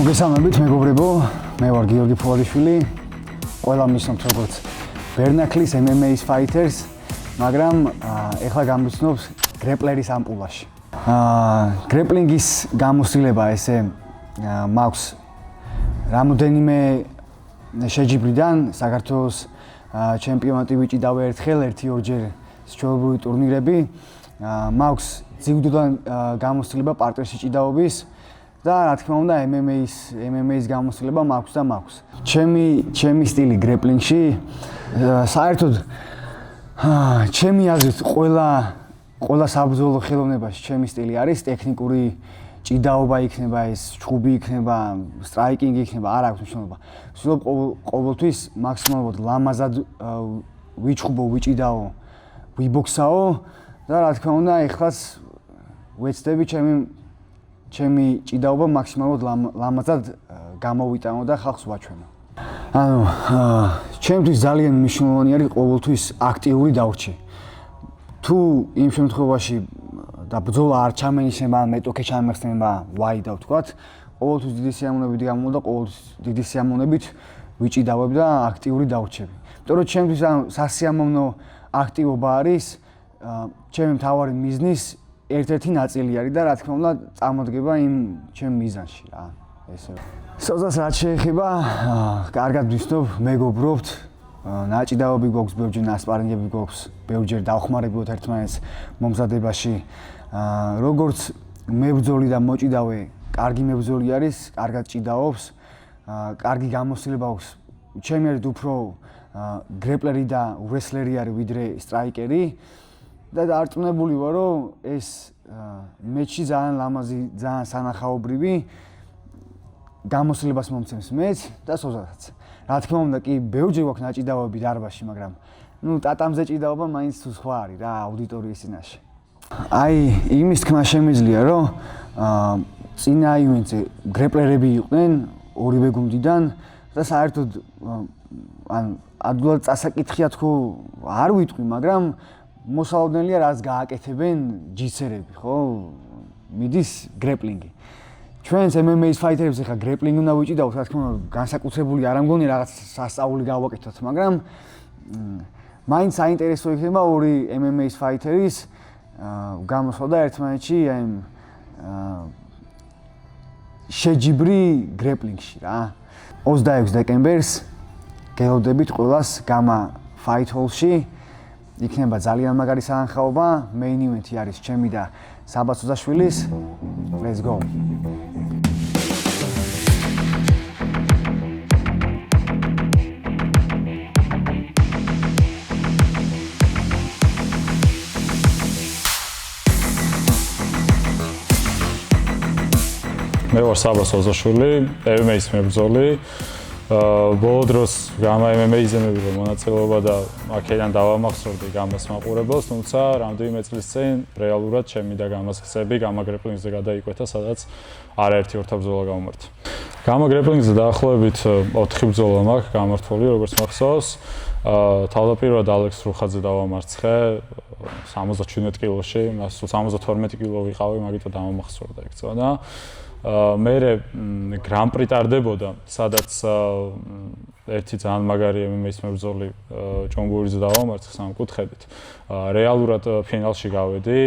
მოგესალმებით მეგობრებო, მე ვარ გიორგი ფოლაδιშვილი. ყველა მისნობთ როგორც ბერნაქლის MMA-ის fighters, მაგრამ ეხლა გამიცნობს გრეპლერის ამპულაში. გრეპლინგის გამოსილება ესე მაქვს რამოდენიმე შეჯიბრიდან საქართველოს ჩემპიონატი ვიჭიდავ ერთხელ, 1-2ჯერ სჩვეულებრივი ტურნირები. მაქვს ძიუდოდან გამოსილება პარტერში ჭიდაობის და რა თქმა უნდა MMA-ის გამოსილება მაქვს და მაქვს. ჩემი სტილი გრეპლინგში საერთოდ ჩემი აზრით ყველა საბრძოლო ხელოვნებაში ჩემი სტილი არის ტექნიკური ჭიდაობა იქნება ეს, ჩხუბი იქნება, სტრაიკინგი იქნება, არ აქვს მნიშვნელობა. ვცდილობ ყოველთვის მაქსიმალურად ლამაზად ვიჩხუბო, ვიჭიდაო, ვიბოქსაო და რა თქმა უნდა ეხლაც ვეცდები ჩემი ჭიდაობა მაქსიმალურად ლამაზად გამოვიტანო და ხალხს ვაჩვენო. ანუ ჩემთვის ძალიან მნიშვნელოვანი არის ყოველთვის აქტიური დავრჩი. თუ იმ შემთხვევაში და ბრძოლა არ ჩამენიშნება, მეტოქე ჩამეხსნება, ვაი და ვთქვათ, ყოველთვის დიდი სიამოვნებით გამოვიდა, ყოველთვის დიდი სიამოვნებით ვიჭიდავებ და აქტიური დავრჩები. იმიტომ რომ ჩემთვის სასიამოვნო აქტივობა არის ჩემი მთავარი მიზნის ერთ-ერთი ნაწილი არის და რა თქმა უნდა წარმოდგება იმ ჩემ მიზანში რა. ესე. სოზას რაც შეეხება, კარგად ვისნობ, მეგობრობთ, ნაჭიდაობი გვაქვს, ბევრჯერ ასპარინგები გვაქვს, ბევრჯერ დავხმარებულობთ ერთმანეთს მომზადებაში. როგორც მებრძოლი და მოჭიდავე, კარგი მებრძოლი არის, კარგად ჭიდაობს, კარგი გამოსილება აქვს. ჩემი აზრით უფრო გრეპლერი და ვრესლერი არის ვიდრე სტრაიკერი. და დარწმუნებული ვარ, რომ ეს მეჩი ძალიან ლამაზი, ძალიან სანახაობრივი გამოსილებას მომცემს მეც და სოზასაც. რა თქმა უნდა, კი ბევრჯერ გვაქვს ნაჭიდაობები დარბაზში, მაგრამ ტატამზე ჭიდაობა მაინც თუ სხვა არის რა აუდიტორიის წინაშე. აი, იმის თქმა შემიძლია, რომ წინა ივენტზე გრეპლერები იყვნენ ორივე გუნდიდან და საერთოდ ადვილად წასაკითხია თქო არ ვიტყვი, მაგრამ მოსალოდნელია რაც გააკეთებენ ჯისერები, ხო? მიდის გრეპლინგი. ჩვენს MMA-ის ფაითერებს ახლა გრეპლინგი უნდა ვიჭიდავთ, რა თქმა უნდა, განსაკუთრებული არ ამგონია რაღაც სასწაული გავაკეთოთ, მაგრამ მაინც საინტერესო იქნება ორი MMA-ის ფაითერის გამოსვლა და ერთმანეთში აი შეჯიბრი გრეპლინგში რა. 26 დეკემბერს გელოდებით ყველას გამა ფაით ჰოლში. იქნება ძალიან მაგარი სანახაობა, main event-ი არის ჩემი და საბა სოზაშვილის. Let's go. მე ვარ საბა სოზაშვილი, MMA-ის მებრძოლი. ბოლო დროს გამა MMA-ზე მივიღე მონაწილეობა და აქედან დავამახსოვრდი გამას მაყურებელს, თუმცა რამდენიმე წლის წინ რეალურად ჩემი და გამას ხსები გამა გრეპლინგზე გადაიკვეთა, სადაც არაერთი ორთაბრძოლა გამართა. გამა გრეპლინგზე დაახლოებით 4 ბრძოლა მაქვს გამართული, როგორც მახსოვს. თავდაპირველად ალექს რუხაძე დავამარცხე 77 კილოში, მას 72 კილო ვიყავი, მაგით დავამახსოვრდა ეგ წონა. მერე გრან-პრი ტარდებოდა, სადაც ერთი ძალიან მაგარი MMA-ის მებრძოლი ჭონგურიძე დავამარცხე სამკუთხედით. რეალურად ფინალში გავედი,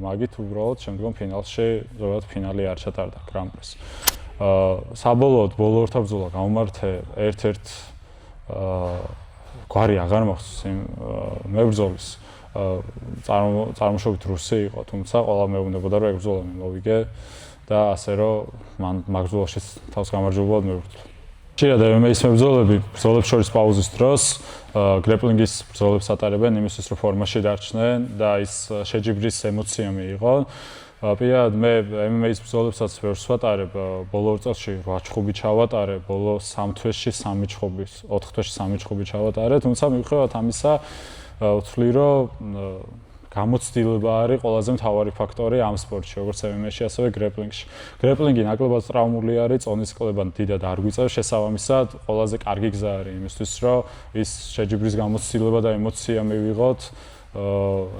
მაგით უბრალოდ შემდგომ ფინალში ზოგადად ფინალი არ ჩატარდა გრან-პრის. საბოლოოდ ბოლო ორთაბრძოლა გავმართე ერთ-ერთ გვარი აღარ მახსოვს იმ მებრძოლის წარმოშობით რუსი იყო, თუმცა ყველა მეუბნებოდა რომ ეგ ბრძოლა მოვიგე. და ასე რომ მან მაგ ბრძოლაში თავს გამარჯვებულად მივხვდი. ხშირად MMA-ის მებრძოლები ბრძოლებს შორის პაუზის დროს გრეპლინგის ბრძოლებს ატარებენ იმისთვის რომ ფორმაში დარჩნენ და ის შეჯიბრის ემოცია მიიღონ. პირადად მე MMA-ის ბრძოლებსაც ვერს ვატარებ, ბოლო 2 წელში 8 ჩხუბი ჩავატარე, ბოლო 3 თვეში 3 ჩხუბი, 4 თვეში 3 ჩხუბი ჩავატარე, თუმცა მიუხედავად ამისა ვთვლი რომ გამოცდილება არის ყველაზე მთავარი ფაქტორი ამ სპორტში, როგორც MMA-ში, ასევე გრეპლინგში. გრეპლინგი ნაკლებად ტრაუმული არის, წონის კლება დიდად არ გვიწევს, შესაბამისად, ყველაზე კარგი გზა არის იმისთვის, რომ ის შეჯიბრის გამოცდილება და ემოცია მივიღოთ,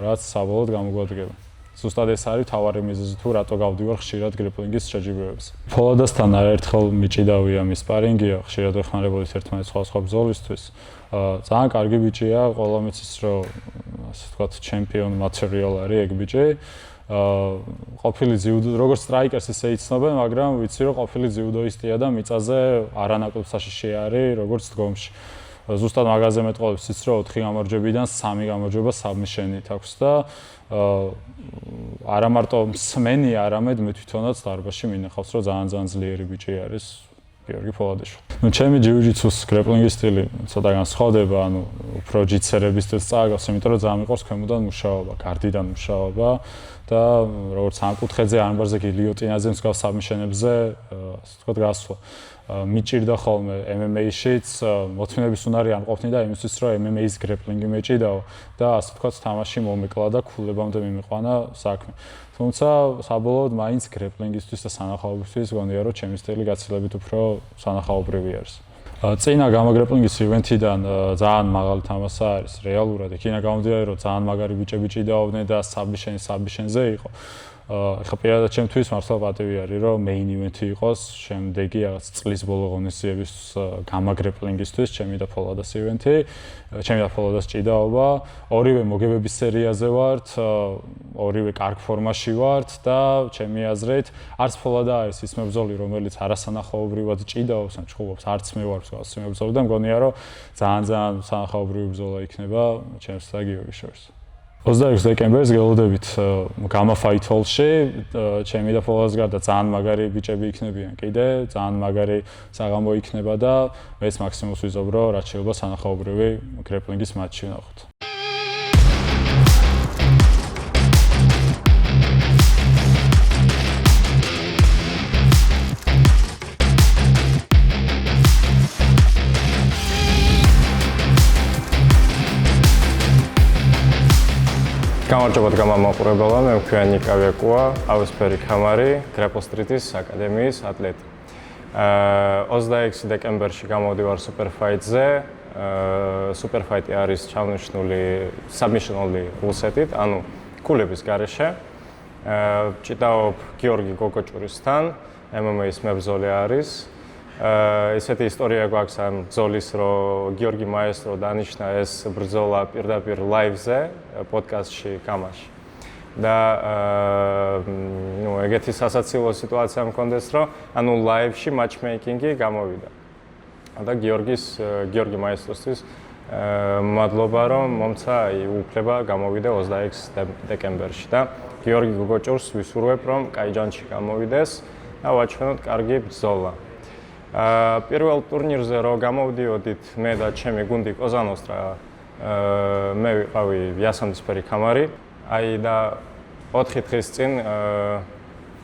რაც საბოლოოდ გამოგვადგება. ზუსტად ეს არის თავარი მიზეზი თუ რატო გავდივარ ხშირად გრეპლინგის შეჯიბრებებზე. ფოლადასთან არაერთხელ მიჭიდავია მის სპარინგია, ხშირად ეხმარებოდით ერთმანეთს სხვა ბრძოლისთვის. ძალიან კარგი ბიჭია, ყველა მიცის რომ ასე ვთქვათ, ჩემპიონ მატერიალ არის ეგ ბიჭი. ყოფილი ძიუდო, როგორც სტრაიკერს ისე იცნობენ, მაგრამ ვიცი რომ ყოფილი ძიუდოისტია და მიწაზე არანაკლებ საშიში არის, როგორც დგომში. ზუსტად მაგაზე მეტყოლებს ის რომ 4 გამარჯვებიდან 3 გამარჯვება საბმიშენით აქვს და არა მარტო მსმენია, არამედ მე თვითონაც დარბაზში მინახავს რომ ძალიან ძლიერი ბიჭი არის გიორგი ფოლადაშვილი. ნუ ჩემი ჯიუ-ჯიტსუს გრეპლინგის სტილი ცოტა განსხვავდება, ანუ უფრო ჯიტსერების სტილს წააგავს, იმიტომ რომ ძალიან მიყვარს ქვემოდან მუშაობა, გარდიდან მუშაობა და როგორც სამკუთხედზე ანბარზე გილიოტინაზე მსგავს საბმიშენებზე, ასე ვთქვათ, გასვლა. მიჭირდა ხოლმე MMA-შიც, მოთმინების უნარი არ ყოფნი და იმისთვის რომ MMA-ის გრეპლინგი მეჭიდაო და ასე ვთქვათ, თამაში მომეკლა და ქულებამდე მიმიყვანა საქმე. თუმცა საბოლოოდ მაინც გრეპლინგისთვის და სანახაობისთვის გონია რომ ჩემი სტილი გაცილებით უფრო სანახაობრივი არის. წინა გამაგრეპლინგის ივენთიდან ძალიან მაღალი თამასა არის რეალურად. იქინა გამომდინარე რომ ძალიან მაგარი ბიჭები ჭიდაობდნენ და საბიშენზე იყო. ეხლა პირადად ჩემთვის მართლა პატივი არის რომ მეინ ივენთი იყოს, შემდეგი რაღაც წლის ბოლო ღონისძიების გამაგრეპლინგისთვის ჩემი და ფოლადას ივენთი, ჩემი და ფოლადას ჭიდაობა, ორივე მოგებების სერიაზე ვართ, ორივე კარგ ფორმაში ვართ და ჩემი აზრით არც ფოლადა არის ის მებრძოლი, რომელიც არასანახაობრივად ჭიდაობს, ან ჭხუბობს, არც მე ვარ მსგავსი მებრძოლი და მგონია რომ ძალიან სანახაობრივი ბრძოლა იქნება ჩემს და გიორგის შორის. 26 დეკემბერს გელოდებით გამა ფაით ჰოლში, ჩემი და ფოლადას გარდა ძალიან მაგარი ბიჭები იქნებიან კიდე, ძალიან მაგარი საღამო იქნება და მეც მაქსიმუმს ვიზობ რომ რაც შეიძლება სანახაობრივი გრეპლინგის მატჩი ვნახოთ. გამარჯობათ გამომაყურებელო, მე მქვია ნიკა ვეკუა, ყავისფერი ქამარი, გრეპლ სტრიტის აკადემიის ატლეტი. 26 დეკემბერში გამოვდივარ სუპერფაიტზე. სუპერფაიტი არის ჩავნიშნული საბმიშენოლი რულსეტით, ანუ ქულების გარეშე. ჭიდაობ გიორგი გოგოჭურისთან, MMA-ის მებრძოლი არის. ესეთი ისტორია გვაქვს ამ ბრძოლის, რომ გიორგი მაესტრო დანიშნა ეს ბრძოლა პირდაპირ ლაივზე, პოდკასტში გამაში. და ნუ ეგეთი სასაცილო სიტუაცია მქონდეს, რომ ანუ ლაივში матчмეიკინგი გამოვიდა. და გიორგი მაესტროსთვის მადლობა, რომ მომცა უფლება გამოვიდე 26 დეკემბერში და გიორგი გოგოჭურს ვისურვებ, რომ კაიჯანში გამოვიდეს და ვაჩვენოთ კარგი ბრძოლა. პირველ ტურნირზე რო გამოვდიოდით მე და ჩემი გუნდი კოზანოსტრა, მე ვიყავი იასამნისფერი ქამარი, აი და 4 დღის წინ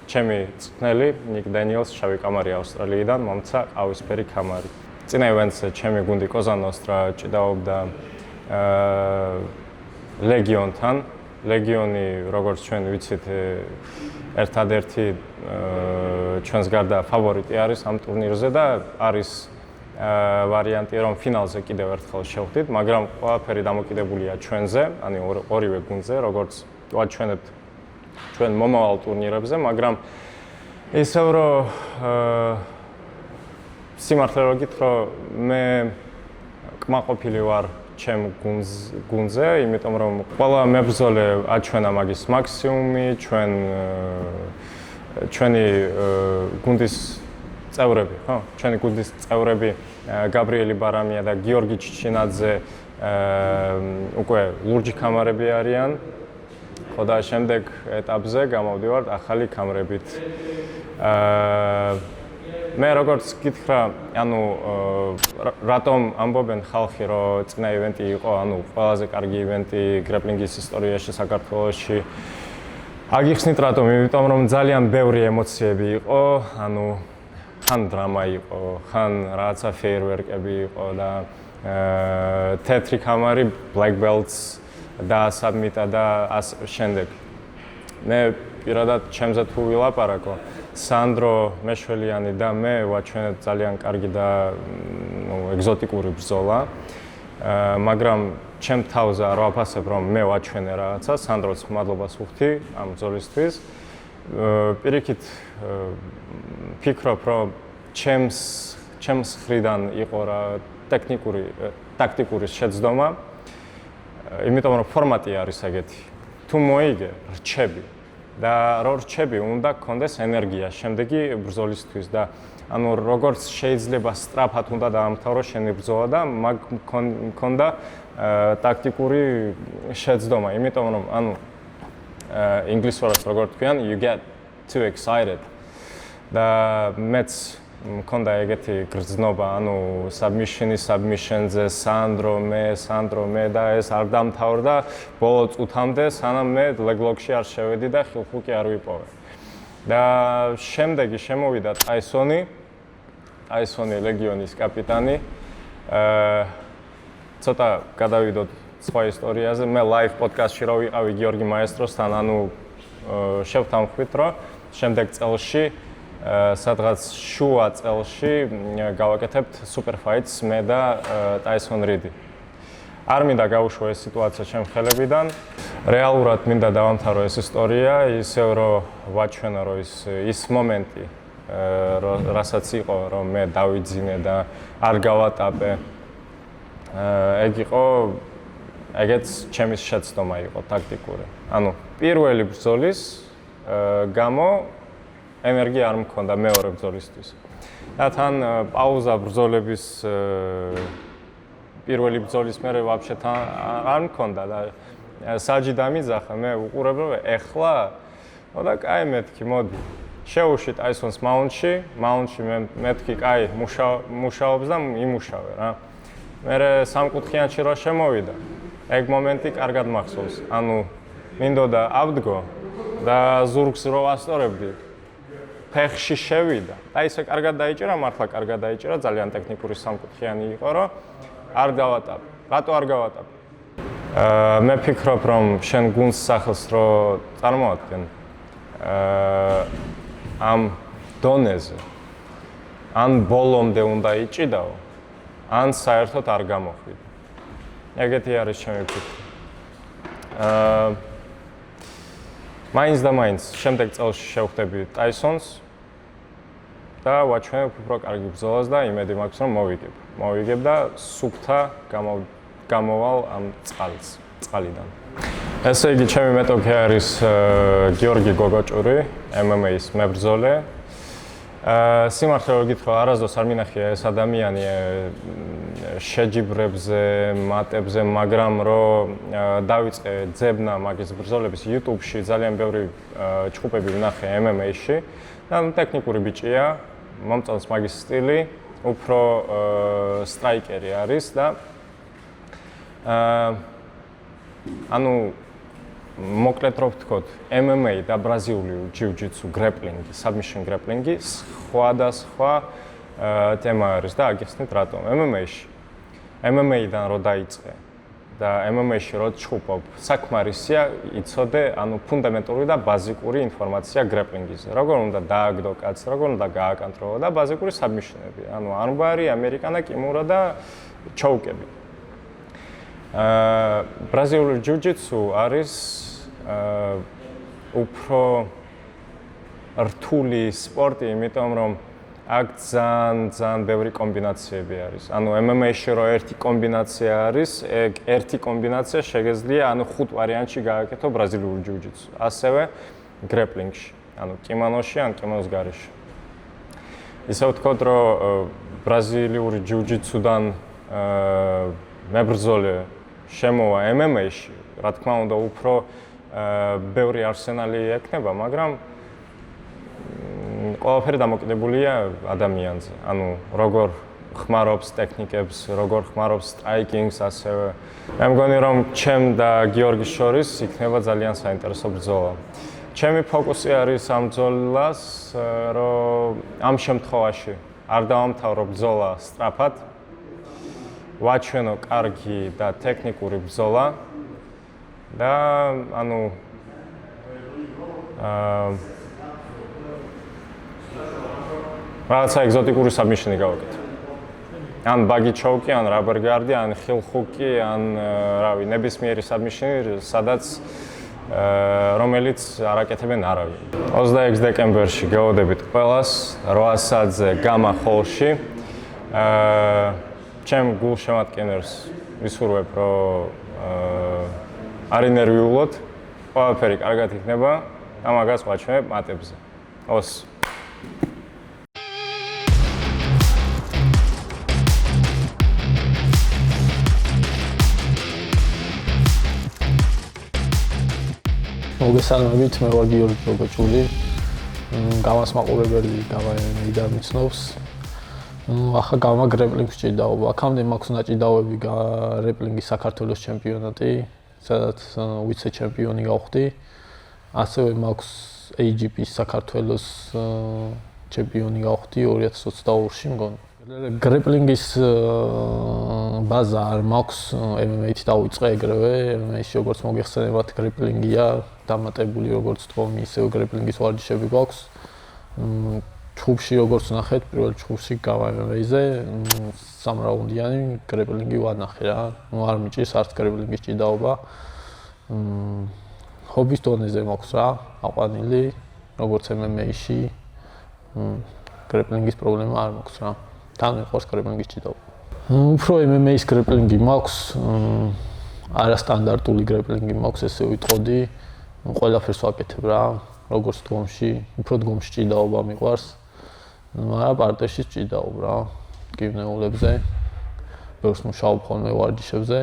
ჩემი წვნელი ნიკ დენიელს შავი კამარი ავსტრალიიდან მომცა ყავისფერი ქამარი. წინა ივენთზე ჩემი გუნდი კოზანოსტრა ჭიდაობდა ლეგიონთან. ლეგიონი, როგორც ჩვენ ვიცით, ერთადერთი ჩვენს გარდა ფავორიტი არის ამ ტურნირზე და არის ვარიანტი, რომ ფინალზე კიდევ ერთხელ შევხვდით, მაგრამ ყველაფერი დამოკიდებულია ჩვენზე, ანუ ორივე გუნდზე, როგორც ვაჩვენებთ ჩვენ მომავალ ტურნირებზე, მაგრამ ისევ რომ სიმართლე რომ გითხრა, მე კმაყოფილი ვარ ჩემ გუნდზე, იმიტომ რომ ყველა მებრძოლე აჩვენა მაგის მაქსიმუმი, ჩვენი გუნდის წევრები, ხო? ჩვენი გუნდის წევრები გაბრიელი ბარამია და გიორგი ჩიჩინაძე უკვე ლურჯი ქამარები არიან. ხო და შემდეგ ეტაპზე გამოვდივართ ახალი ქამრებით. მე როგორც გითხრა, ანუ რატომ ამბობენ ხალხი, რომ წინა ივენტი იყო, ანუ ყველაზე კარგი ივენტი გრეპლინგის ისტორიაში საქართველოში. აგიხსნით რატომ? იმიტომ რომ ძალიან ბევრი ემოციები იყო, ანუ ხან დრამა იყო, ხან რაღაცა ფეიერვერკები იყო და თეთრი ქამარი, black belts დაასაბმიტა და შემდეგ. მე პირადად ჩემზე თუ ვილაპარაკო, სანდრო მეშველიანი და მე ვაჩვენეთ ძალიან კარგი და ეგზოტიკური ბრძოლა. მაგრამ ჩემ თავზე არ ვაფასებ, რომ მე ვაჩვენე რაღაცა, სანდროც მადლობას ვუხდი ამ ბრძოლისთვის. პირიქით ფიქრობ, რომ ჩემს ხრიდან იყო რა ტაქტიკური შეცდომა, იმიტომ რომ ფორმატი არის ეგეთი. თუ მოიგე, რჩები და რო რჩები, უნდა გქონდეს ენერგია შემდეგი ბრძოლისთვის და ანუ როგორც შეიძლება სწრაფად უნდა დაამთავრო შენი ბრძოლა და მაგ მქონდა ტაქტიკური შეცდომა, იმიტომ რომ ანუ ინგლისურად როგორ თქვენ, you get too excited და მეც მქონდა ეგეთი გრძნობა, ანუ submission-ზე სანდრო მე და ეს არ დამთავრდა ბოლო წუთამდე, სანამ მე leg-lock-ში არ შევედი და ხილხუკი არ ვიპოვე. და შემდეგი შემოვიდა ტაისონი ლეგიონის კაპიტანი. ცოტა გადავიდოთ სხვა ისტორიაზე. მე live podcast-ში რა ვიყავი გიორგი მაესტროსთან, ანუ შევთანხმდით, რომ შემდეგ წელში სადღაც შუა წელში გავაკეთებთ super fights მე და ტაისონ რიდი. არ მინდა გავუშვა ეს სიტუაცია ჩემ ხელებიდან. რეალურად მინდა დავამთავრო ეს ისტორია, ისევ რომ ვაჩვენო რომ ის მომენტი რასაც იყო რომ მე დავიძინე და არ გავატაპე. ეგ იყო ეგეც ჩემი შეცდომა იყო ტაქტიკური. ანუ პირველი ბრძოლის გამო ენერგია არ მქონდა მეორე ბრძოლისთვის. და თან პაუზა ბრძოლების პირველი ბრძოლის მერე ვაფშე არ მქონდა და საჯი დამიძახა, მე უყურებ რომ ეხლა და კაი მეთქი, მოდი. შევუშვი ტაისონს მაუნტში მეთქი, კაი, მუშაობს და იმუშავე რა. მერე სამკუთხიანში რა შემოვიდა. ეგ მომენტი კარგად მახსოვს. ანუ მინდოდა ავდგო და ზურგს რო ვასწორებდი. ფეხში შევიდა. და ისე კარგად დაიჭირა, მართლა კარგად დაიჭირა, ძალიან ტექნიკური სამკუთხიანი იყო, რომ არ გავატაპე. რატო არ გავატაპე? მე ფიქრობ, რომ შენ გუნდს სახელს რო წარმოადგენ ამ დონეზე, ან ბოლომდე უნდა იჭიდაო, ან საერთოდ არ გამოხვიდე. ეგეთი არის ჩემი ფიქრი. მაინც და მაინც შემდეგ წელში შევხვდები ტაისონს და ვაჩვენებ უფრო კარგი ბრძოლას და იმედი მაქვს რომ მოვიგებ და სუფთა გამოვალ ამ წყალიდან. ესე იგი ჩემი მეტოქე არის გიორგი გოგოჭური, MMA-ის მებრძოლე. სიმართლე რომ გითხრა, არასდროს არ მინახია ეს ადამიანი შეჯიბრებზე, მატებზე, მაგრამ რომ დავიწყე ძებნა მაგის ბრძოლების YouTube-ში ძალიან ბევრი ჩხუბები ვნახე MMA-ში და ტექნიკური ბიჭია, მომწონს მაგის სტილი, უფრო სტრაიკერი არის და ანუ მოკლედ რო ვთქოთ, MMA და ბრაზილიური ჯიუ-ჯიტსუ გრეპლინგი, submission გრეპლინგი სხვადასხვა თემა არის და აგიხსნით რატომ. MMA-დან რო დაიწყე და MMA-ში რო ჩხუბობ, საკმარისია იცოდე, ანუ ფუნდამენტური და ბაზიკური ინფორმაცია გრეპლინგის. როგორ უნდა დააგდო კაცს, როგორ უნდა გააკონტროლო და ბაზიკური საბმიშნები, ანუ არმბარი, ამერიკანა, კიმურა და ჩოუკები. ბრაზილიური ჯიუ-ჯიტსუ არის უფრო რთული სპორტი, იმიტომ რომ აქ ძალიან ბევრი კომბინაციები არის. ანუ MMA-ში რო ერთი კომბინაცია არის, ეგ ერთი კომბინაცია შეგეძლია, ანუ 5 ვარიანტში გააკეთო ბრაზილიური ჯიუ-ჯიტსუ. ასევე გრეპლინგში, ანუ კიმონოში ან კიმონის გარეშე. ისე ვთქვათ, რომ ბრაზილიური ჯიუ-ჯიტსუდან მებრძოლე შემოვა MMA-ში, რა თქმა უნდა, უფრო ბევრი არსენალი ექნება, მაგრამ ყველაფერი დამოკიდებულია ადამიანზე. ანუ როგორ ხმარობს ტექნიკებს, როგორ ხმარობს სტრაიკინგს, ასევე. მე მგონი, რომ ჩემ და გიორგის შორის იქნება ძალიან საინტერესო ბრძოლა. ჩემი ფოკუსი არის ამ ბრძოლას, რომ ამ შემთხვევაში არ დავამთავრო ბრძოლა სწრაფად, ვაჩვენო კარგი და ტექნიკური ბრძოლა და ანუ რაღაცა ეგზოტიკური საბმიშნი გავაკეთე. ან ბაგი ჩოუკი, ან რაბერ გარდი, ან ხილ ხუკი, ან რავი, ნებისმიერი საბმიშინი, სადაც რომელიც არ აკეთებენ არავინ. 26 დეკემბერში გეოდებით ყველას 8 საათზე გამა ჰოლში. ჩემ გულშემატკენერს ვისურვებ, რომ არ ინერვიულოთ, ყველაფერი კარგად იქნება და მაგას ვაჩვენებ მატებზე. ოს მოგესალმებით, მე ვარ გიორგი გოგოჭული. გამას მაყურებელი გამაიდან მიცნობს. ახლა გამა გრეპლინგს ჭიდაობა. აქამდე მაქვს ნაჭიდაობები გრეპლინგის საქართველოს ჩემპიონატი, სადაც ვიცე ჩემპიონი გავხდი. ასევე მაქვს AGP-ის საქართველოს ჩემპიონი გავხდი 2022-ში მგონი. გრეპლინგის ბაზა არ მაქვს, MMA-ით დავიწყე ეგრევე, MMA-ში როგორც მოგეხსენებათ, გრეპლინგია დამატებული როგორც დგომი, ისევ გრეპლინგის ვარჯიშები გვაქვს. ჩხუბში როგორც ნახეთ, პირველ ჩხუბში გავა MMA-ზე 3 რაუნდიანი გრეპლინგი ვანახე რა. არ მიჭირს არც გრეპლინგის ჭიდაობა. ჰობის დონეზე მაქვს რა, აყვანილი, როგორც MMA-ში. გრეპლინგის პრობლემა არ მაქვს რა. თან მიყვარს გრეპლინგის ჭიდაობა. უფრო MMA-ის გრეპლინგი მაქვს, არასტანდარტული გრეპლინგი მაქვს, ესე ვიტყოდი. ყველაფერს ვაკეთებ რა, როგორც დგომში, უფრო დგომში ჭიდაობა მიყვარს. მაგრამ პარტერში ჭიდაობ რა, გიმნეულებზე. ბევრს მუშაობ ხოლმე ვარჯიშებზე,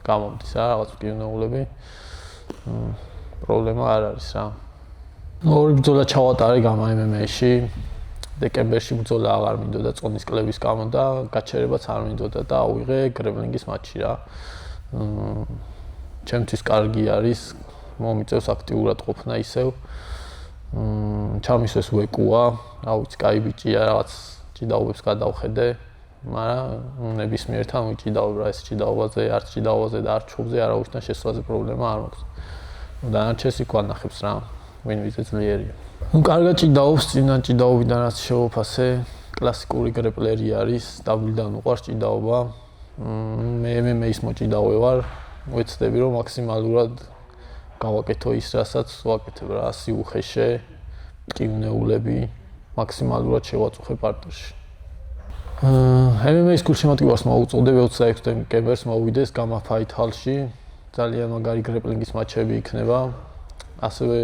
გამომდის რა რაღაც გიმნეულები. პრობლემა არ არის რა. ორი ბრძოლა ჩავატარე გამა MMA-ში. დეკემბერში ბრძოლა აღარ მინდოდა წონის კლების გამო და გაჩერებაც არ მინდოდა და ავიღე გრეპლინგის მატჩი რა. ჩემთვის კარგი არის, მომიწევს აქტიურად ყოფნა ისევ. ჩამისვეს ვეკუა, რა ვიცი, კაი ბიჭია, რაღაც ჭიდაობებს გადავხედე, მაგრამ ნებისმიერთან ვიჭიდავ რა, ეს ჭიდაობაზე, არც ჭიდაობაზე და არც ჩხუბზე არავისთან შესვლაზე პრობლემა არ მაქვს. დანარჩენს იქ ვანახებს რა, ვინ ვიზე ძლიერია. კარგად ჭიდაობს, წინა ჭიდაობიდან რაც შევაფასე, კლასიკური გრეპლერი არის, დაბლიდან უყვარს ჭიდაობა. მე MMA-ის მოჭიდავე ვარ, ვეცდები რომ მაქსიმალურად გავაკეთო ის, რასაც ვაკეთებ რა, სიუხეშე, მტკივნეულები, მაქსიმალურად შევაწუხე პარტერში. MMA-ის გულშემატკივარს მოვუწოდე 26 დეკემბერს მოვიდეს გამა ფაით ჰალში. ძალიან მაგარი გრეპლინგის მატჩები იქნება. ასევე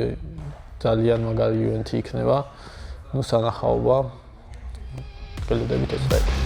ძალიან მაგარი ივენთი იქნება. ნუ სანახაობა. გელოდებით 26-ში.